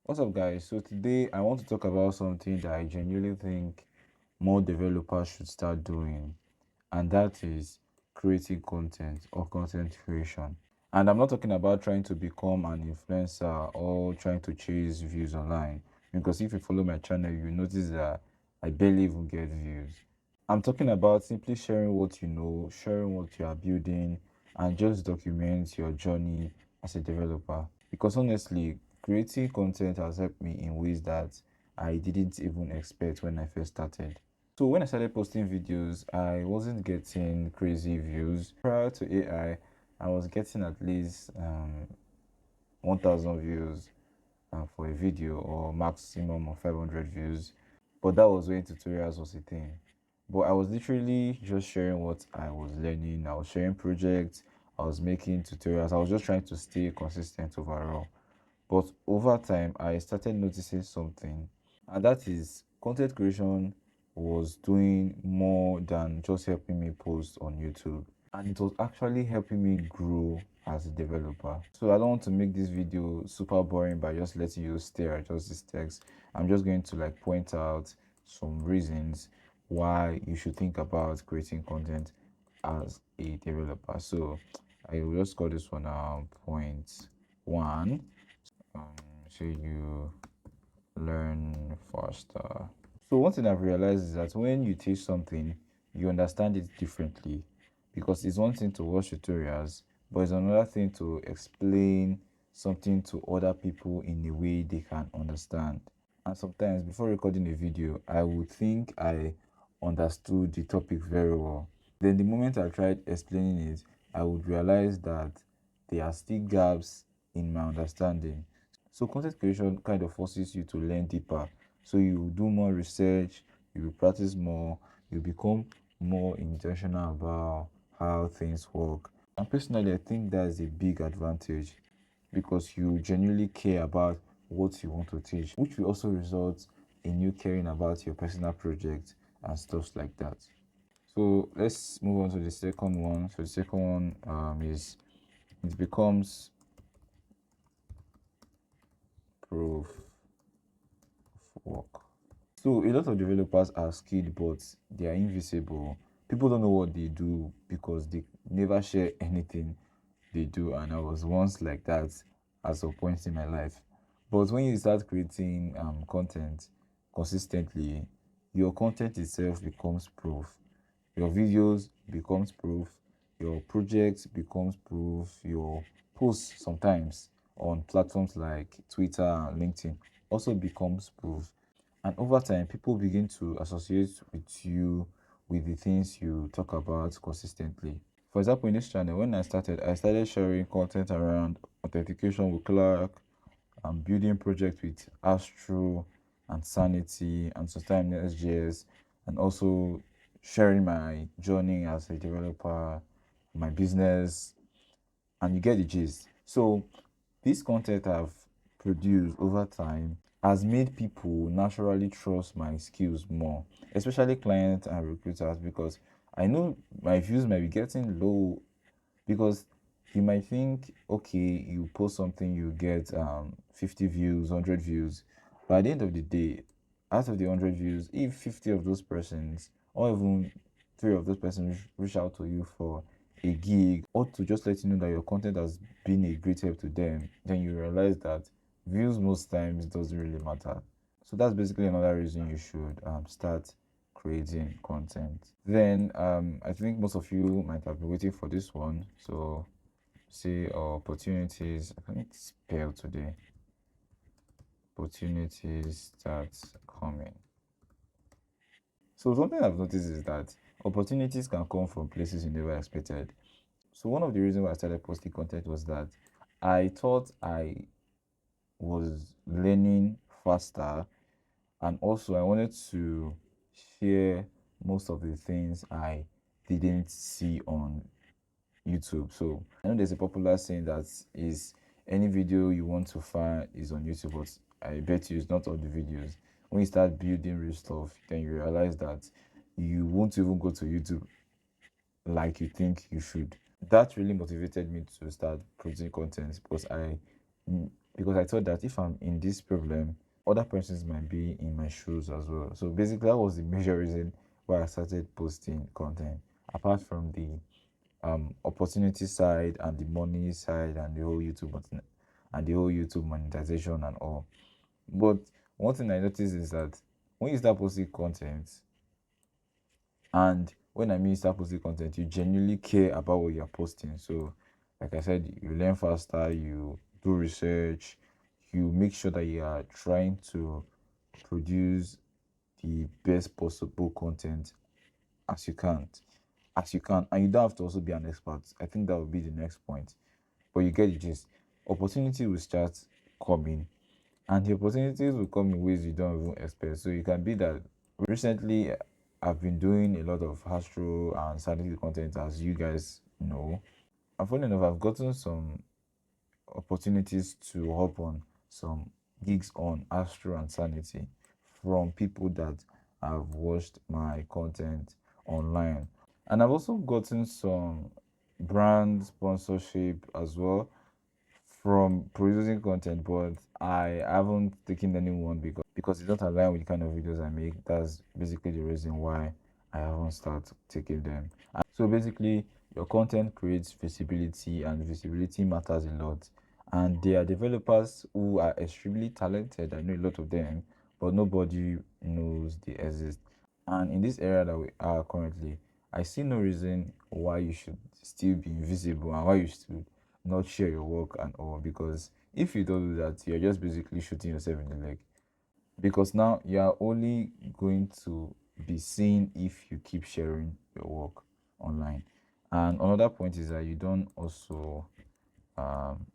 What's up, guys? So, today I want to talk about something that I genuinely think more developers should start doing, and that is creating content or content creation. And I'm not talking about trying to become an influencer or trying to chase views online, because if you follow my channel, you notice that I barely even get views. I'm talking about simply sharing what you know, sharing what you are building, and just document your journey as a developer. Because honestly, creating content has helped me in ways that I didn't even expect when I first started. So when I started posting videos, I wasn't getting crazy views. Prior to I was getting at least 1,000 views for a video or maximum of 500 views. But that was when tutorials was a thing. But I was literally just sharing what I was learning. I was sharing projects. I was making tutorials. I was just trying to stay consistent overall. But over time, I started noticing something, and that is content creation was doing more than just helping me post on YouTube, and it was actually helping me grow as a developer. So I don't want to make this video super boring by just letting you stare at just this text. I'm just going to like point out some reasons why you should think about creating content as a developer. So I will just call this one point one. um, so you learn faster. So one thing I've realized is that when you teach something, you understand it differently, because it's one thing to watch tutorials, but it's another thing to explain something to other people in a way they can understand. And sometimes before recording a video, I would think I understood the topic very well. Then the moment I tried explaining it, I would realize that there are still gaps in my understanding. So content creation kind of forces you to learn deeper. So you do more research, you will practice more, you become more intentional about how things work. And personally, I think that's a big advantage, because you genuinely care about what you want to teach, which will also result in you caring about your personal project and stuff like that. So let's move on to the second one. So the second one is it becomes proof of work. So a lot of developers are skilled, but they are invisible. People don't know what they do because they never share anything they do. And I was once like that at some point in my life. But when you start creating content consistently, your content itself becomes proof. Your videos becomes proof. Your projects becomes proof. Your posts sometimes on platforms like Twitter and LinkedIn also becomes proof. And over time, people begin to associate with you with the things you talk about consistently. For example, in this channel, when I started sharing content around authentication with Clark, building projects with Astro and Sanity and sometimes SGS, and also sharing my journey as a developer, my business, and you get the gist. So this content I've produced over time has made people naturally trust my skills more, especially clients and recruiters, because I know my views might be getting low, because you might think, okay, you post something, you get 50 views, 100 views, but at the end of the day, out of the 100 views, if 50 of those persons, or even three of those persons reach out to you for a gig, or to just let you know that your content has been a great help to them, then you realize that views most times doesn't really matter. So that's basically another reason you should start creating content. Then I think most of you might have been waiting for this one. So say opportunities. I can't spell today. Opportunities start coming. So something I've noticed is that opportunities can come from places you never expected. So one of the reasons why I started posting content was that I thought I was learning faster, and also I wanted to share most of the things I didn't see on YouTube. So I know there's a popular saying that is any video you want to find is on YouTube, but I bet you it's not all the videos. When you start building real stuff, then you realize that you won't even go to YouTube like you think you should. That really motivated me to start producing content, because because I thought that if I'm in this problem, other persons might be in my shoes as well. So basically, that was the major reason why I started posting content. Apart from the opportunity side and the money side and and the whole YouTube monetization and all. But one thing I noticed is that when you start posting content, and when I mean start posting content, you genuinely care about what you're posting. So, like I said, you learn faster, you do research, you make sure that you are trying to produce the best possible content as you can, and you don't have to also be an expert. I think that would be the next point. But you get the gist. Opportunity will start coming, and the opportunities will come in ways you don't even expect. So it can be that recently I've been doing a lot of Astro and sanity content, as you guys know. And funny enough, I've gotten some opportunities to hop on some gigs on Astro and Sanity from people that have watched my content online. And I've also gotten some brand sponsorship as well from producing content, but I haven't taken anyone because it don't align with the kind of videos I make. That's basically the reason why I haven't started taking them. And so basically, your content creates visibility, and visibility matters a lot. And there are developers who are extremely talented. I know a lot of them, but nobody knows they exist. And in this area that we are currently, I see no reason why you should still be invisible and why you should not share your work and all, because if you don't do that, you're just basically shooting yourself in the leg, because now you are only going to be seen if you keep sharing your work online. And another point is that um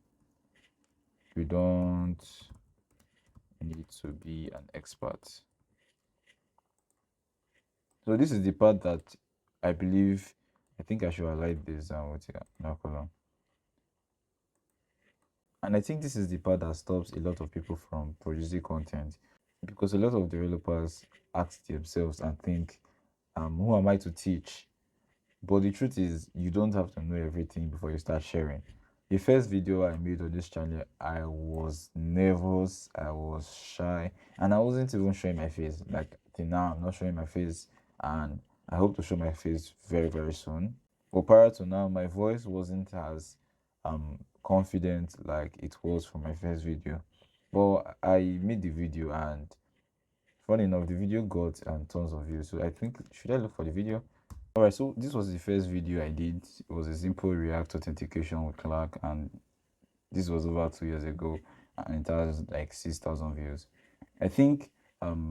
you don't need to be an expert. So this is the part that I believe, I think I should highlight this with now column. And I think this is the part that stops a lot of people from producing content, because a lot of developers ask themselves and think, who am I to teach? But the truth is, you don't have to know everything before you start sharing. The first video I made on this channel, I was nervous, I was shy, and I wasn't even showing my face. Like till now, I'm not showing my face, and I hope to show my face very, very soon. But prior to now, my voice wasn't as confident like it was for my first video. But I made the video, and funny enough, the video got tons of views. So I think, should I look for the video? Alright, so this was the first video I did. It was a simple React authentication with Clark, and this was over 2 years ago, and it has like 6,000 views. I think,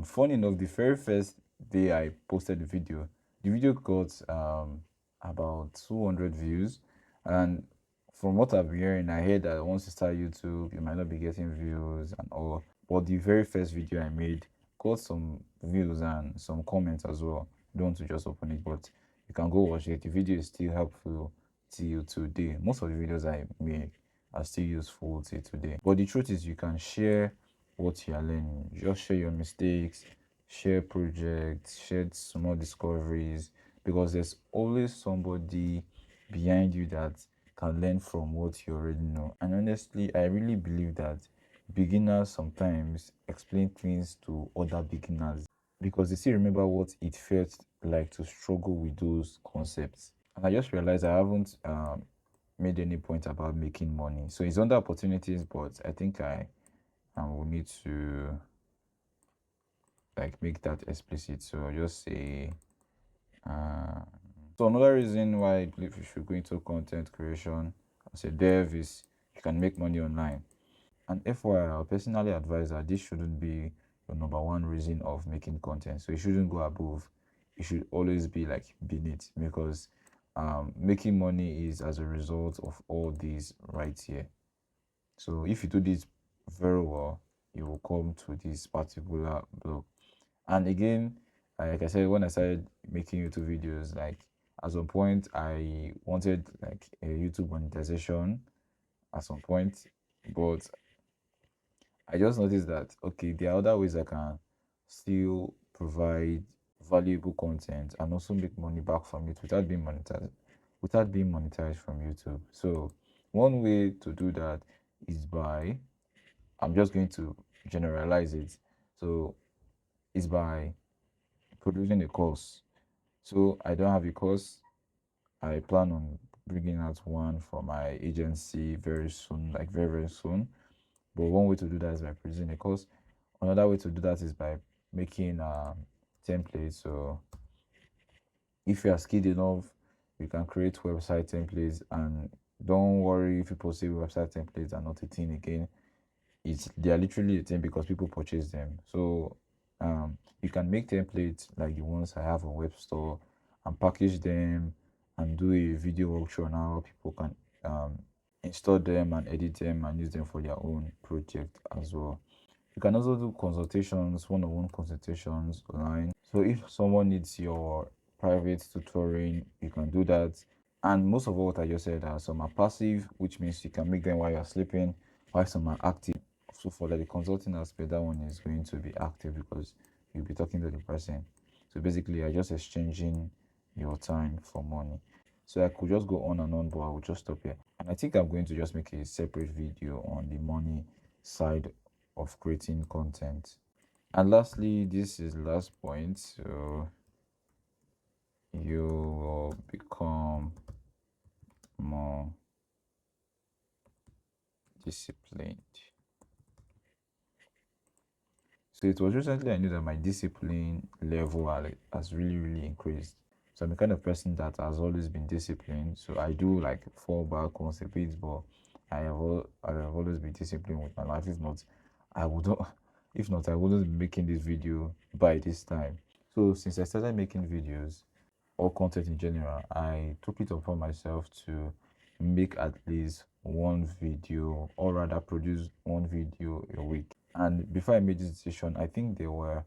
funny enough, the very first day I posted the video got about 200 views, and from what I've been hearing, I heard that once you start YouTube, you might not be getting views and all. But the very first video I made got some views and some comments as well. I don't want to just open it, but you can go watch it. The video is still helpful till today. Most of the videos I make are still useful till today. But the truth is, you can share what you are learning. Just share your mistakes, share projects, share small discoveries, because there's always somebody behind you that can learn from what you already know. And honestly, I really believe that beginners sometimes explain things to other beginners because they still remember what it felt like to struggle with those concepts. And I just realized I haven't made any point about making money. So it's under opportunities, but I think I will need to like make that explicit. So I'll just say so another reason why I believe you should go into content creation as a dev is you can make money online. And FYI, I'll personally advise that this shouldn't be your number one reason of making content. So you shouldn't go above. You should always be like beneath, because making money is as a result of all these right here. So if you do this very well, you will come to this particular block. And again, like I said, when I started making YouTube videos, like at some point I wanted like a YouTube monetization at some point, but I just noticed that okay, there are other ways I can still provide valuable content and also make money back from it without being monetized from YouTube. So one way to do that is by I'm just going to generalize it. So it's by producing a course. So I don't have a course. I plan on bringing out one for my agency very soon, like very, very soon. But one way to do that is by producing a course. Another way to do that is by making templates. So if you are skilled enough, you can create website templates, and don't worry if people say website templates are not a thing again. They are literally a thing because people purchase them. So you can make templates like the ones I have on web store and package them and do a video workshop on how people can install them and edit them and use them for their own project as well. You can also do consultations, one-on-one consultations online. So if someone needs your private tutoring, you can do that. And most of all, what I just said are some are passive, which means you can make them while you're sleeping, while some are active. So for the consulting aspect, that one is going to be active because you'll be talking to the person. So basically, you're just exchanging your time for money. So I could just go on and on, but I will just stop here. And I think I'm going to just make a separate video on the money side of creating content. And lastly, this is the last point. So you will become more disciplined. So it was recently I knew that my discipline level has really, really increased. So I'm the kind of person that has always been disciplined. So I do like fall back once a bit, but I have always been disciplined with my life. If not, I would not. If not, I wouldn't be making this video by this time. So since I started making videos or content in general, I took it upon myself to make at least one video, or rather produce one video a week. And before I made this decision, I think there were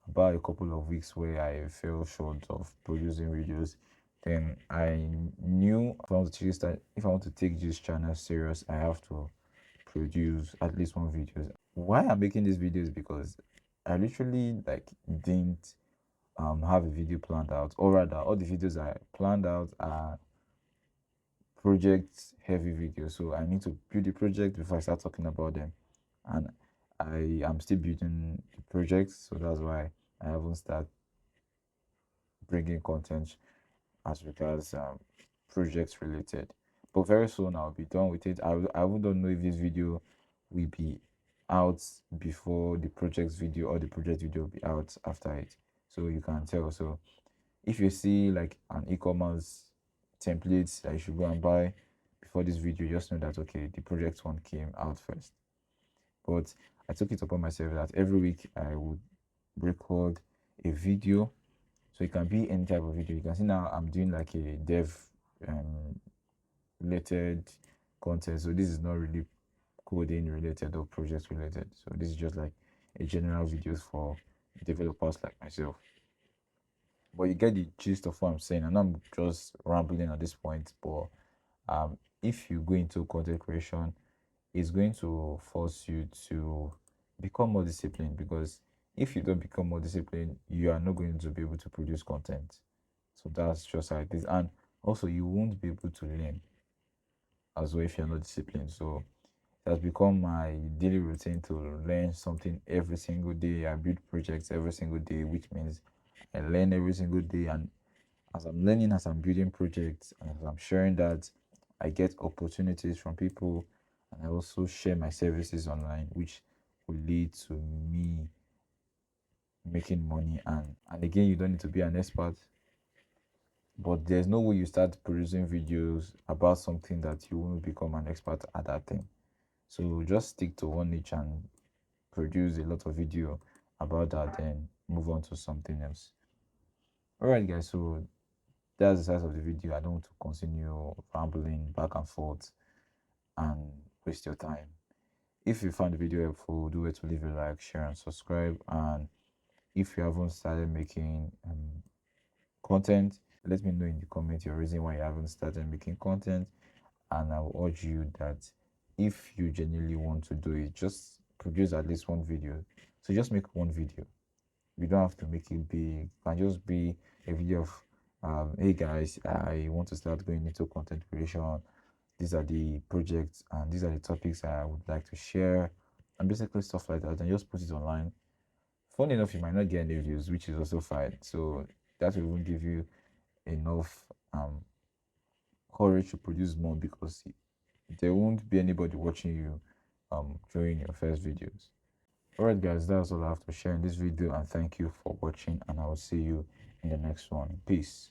about a couple of weeks where I fell short of producing videos. Then I knew if I want to take this channel serious, I have to produce at least one video. Why I'm making these videos? Because I literally like didn't have a video planned out, or rather all the videos I planned out are project heavy videos. So I need to build the project before I start talking about them, and I am still building the project, so that's why I haven't started bringing content as regards projects related. But very soon I'll be done with it. I wouldn't know if this video will be out before the project's video, or the project video will be out after it, so you can tell. So if you see like an e-commerce template that you should go and buy before this video, just know that okay, the project one came out first. But I took it upon myself that every week I would record a video. So it can be any type of video. You can see now I'm doing like a dev um, related content. So this is not really coding related or project related. So this is just like a general videos for developers like myself. But you get the gist of what I'm saying. And I'm just rambling at this point. But if you go into content creation, it's going to force you to become more disciplined, because if you don't become more disciplined, you are not going to be able to produce content. So that's just how it is. And also, you won't be able to learn as well if you're not disciplined. So it has become my daily routine to learn something every single day. I build projects every single day, which means I learn every single day. And as I'm learning, as I'm building projects, and as I'm sharing that, I get opportunities from people, and I also share my services online, which will lead to me making money. And again, you don't need to be an expert, but there's no way you start producing videos about something that you won't become an expert at that thing. So just stick to one niche and produce a lot of video about that, then move on to something else. All right, guys. So that's the size of the video. I don't want to continue rambling back and forth and waste your time. If you found the video helpful, do it to leave a like, share, and subscribe. And if you haven't started making content, let me know in the comments your reason why you haven't started making content. And I will urge you that if you genuinely want to do it, just produce at least one video. So just make one video. You don't have to make it big. It can just be a video of hey guys, I want to start going into content creation. These are the projects and these are the topics I would like to share. and basically stuff like that, and just put it online. Funny enough, you might not get any views, which is also fine. So that will even give you enough courage to produce more, because there won't be anybody watching you during your first videos. Alright guys, that's all I have to share in this video, and thank you for watching, and I will see you in the next one. Peace.